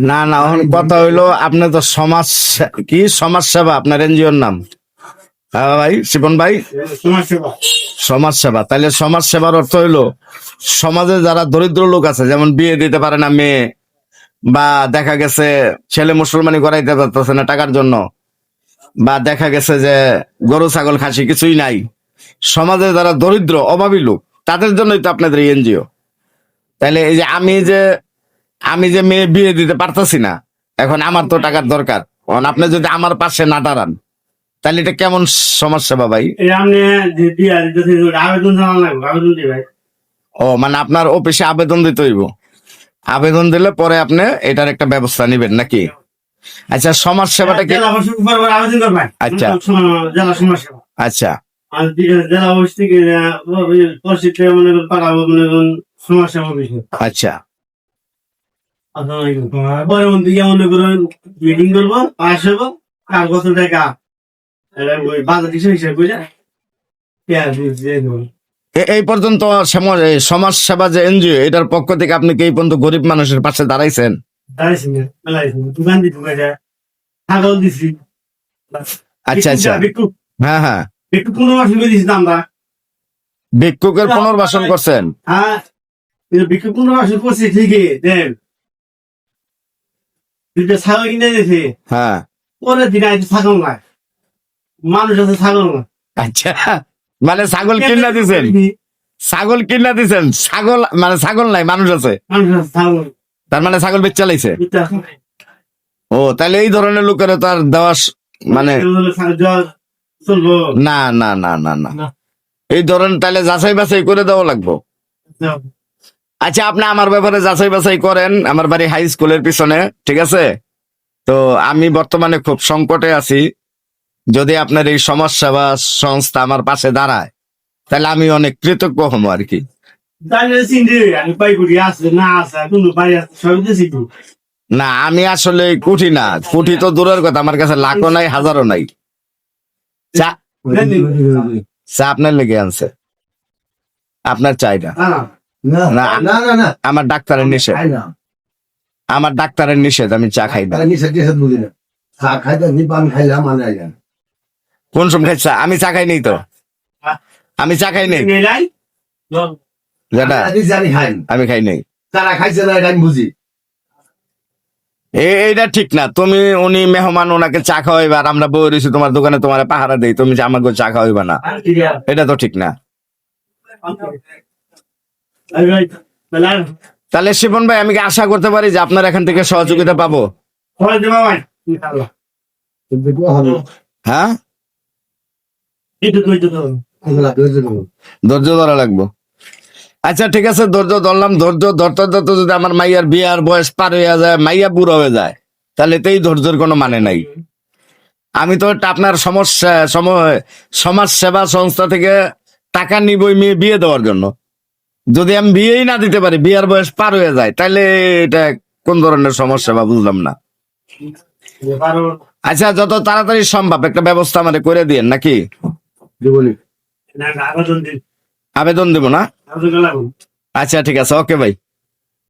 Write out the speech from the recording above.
না না, এখন কথা হইলো আপনি তো সমাজ সেবা আপনার এনজিওর নাম? হ্যাঁ ভাই শিপন ভাই, সমাজ সেবা। তাহলে সমাজ সেবার অর্থ হইলো সমাজে যারা দরিদ্র লোক আছে, যেমন বিয়ে দিতে পারে না মেয়ে, বা দেখা গেছে ছেলে মুসলমানি করাইতে পারতেছে না টাকার জন্য, বা দেখা গেছে যে গরু ছাগল খাসি কিছুই নাই, সমাজে যারা দরিদ্র অভাবী লোক, তাদের জন্যই তো আপনাদের এনজিও। তাহলে এই যে আমি যে মেয়ে বিয়ে দিতে পারতেছি না, এখন আমার তো টাকার দরকার, এখন আপনি যদি আমার পাশে না দাঁড়ান তাহলে এটা কেমন সমাজ সেবা ভাই? ও মানে আপনার অফিসে আবেদন দিতে হইব, আবেদন দিলে পরে আপনি এটার একটা ব্যবস্থা নিবেন নাকি? আচ্ছা, সমাজ সেবাটা কি? আচ্ছা আচ্ছা জেলা অফিস থেকে সমাজ সেবা বিষয়। আচ্ছা পরে মনে করেন মিটিং করবো, পাশ হবো, আর কত টাকা বাজার হিসাব করে এই পর্যন্ত সমাজ সেবা যে এনজিও, এটার পক্ষ থেকে আপনি কি এই পর্যন্ত গরিব মানুষের পাশে দাঁড়াইছেন? দোকান দিতে ছাগল দিছি। আচ্ছা আচ্ছা, হ্যাঁ হ্যাঁ, একটু পুনর্বাসন করে দিচ্ছি আমরা। ভিক্ষুকের পুনর্বাসন করছেন? হ্যাঁ, ভিক্ষুক পুনর্বাসন করছি ঠিকই। দেন দুইটা ছাগল কিনে দিয়েছে। হ্যাঁ, পরের দিন আইতে ছাগল নাই, মানুষ আছে ছাগল না। আচ্ছা, মানে ছাগল কিনা দিছেন? ছাগল কিনা দিছেন, ছাগল মানে ছাগল নাই, মানুষ আছে। তার মানে ছাগল বেচ চালাইছে। ও, তাহলে এই ধরনের লোকের তার দেওয়া মানে না না না না না, এই ধরনের তাহলে যাচাই বাছাই করে দেওয়া লাগবো। আচ্ছা, আপনি আমার ব্যাপারে যাচাই বাছাই করেন, আমার বাড়ি হাই স্কুলের পিছনে, ঠিক আছে? তো আমি বর্তমানে খুব সংকটে আছি, যদি আপনার এই সমাজ সেবা সংস্থা আমার পাশে দাঁড়ায় তাহলে আমি অনেক কৃতজ্ঞ হবো আর কি। না, আমি আসলে কুঠি না, কুঠি তো দূরের কথা, আমার কাছে লাখও নাই, হাজারও নাই। চা আপনার লেগে আনছে, আপনার চাইটা না, আমার ডাক্তারের নিষেধ, আমার ডাক্তারের নিষেধ, আমি চা খাই না। কোন সময় খাইছা? আমি চা খাই নেই তো, আমি চা খাই নেই, আমি খাই নাই। বুঝি এইটা ঠিক না। তুমি উনি মেহমান, ওনাকে চা খাওয়াইবা, আর আমরা বই রয়েছি তোমার দোকানে, তোমার পাহারা দেই, তুমি আমাকে চা খাওয়াইবা না, এটা তো ঠিক না। তাহলে শিপন ভাই, আমি কি আশা করতে পারি যে আপনার এখান থেকে সহযোগিতা পাবো? হ্যাঁ, ধৈর্য ধরা লাগবো। আচ্ছা ঠিক আছে, ধৈর্য ধরলাম। ধৈর্য ধরতে ধরতে যদি আমার মাইয়ার বিয়ার বয়স পার হয়ে যায়, মাইয়া বুড়ো হয়ে যায়, তাহলে তো এই ধৈর্যের কোনো মানে নাই। আমি তো আপনার সমাজ সেবা সংস্থা থেকে টাকা নিবই মেয়ে বিয়ে দেওয়ার জন্য। যদি আমি বিয়েই না দিতে পারি, বিয়ার বয়স পার হয়ে যায়, তাহলে এটা কোন ধরনের সমাজ সেবা বুঝলাম না। আচ্ছা, যত তাড়াতাড়ি সম্ভব একটা ব্যবস্থা আমাদের করে দিয়েন নাকি? আবেদন দেব না? আচ্ছা ঠিক আছে, ওকে ভাই।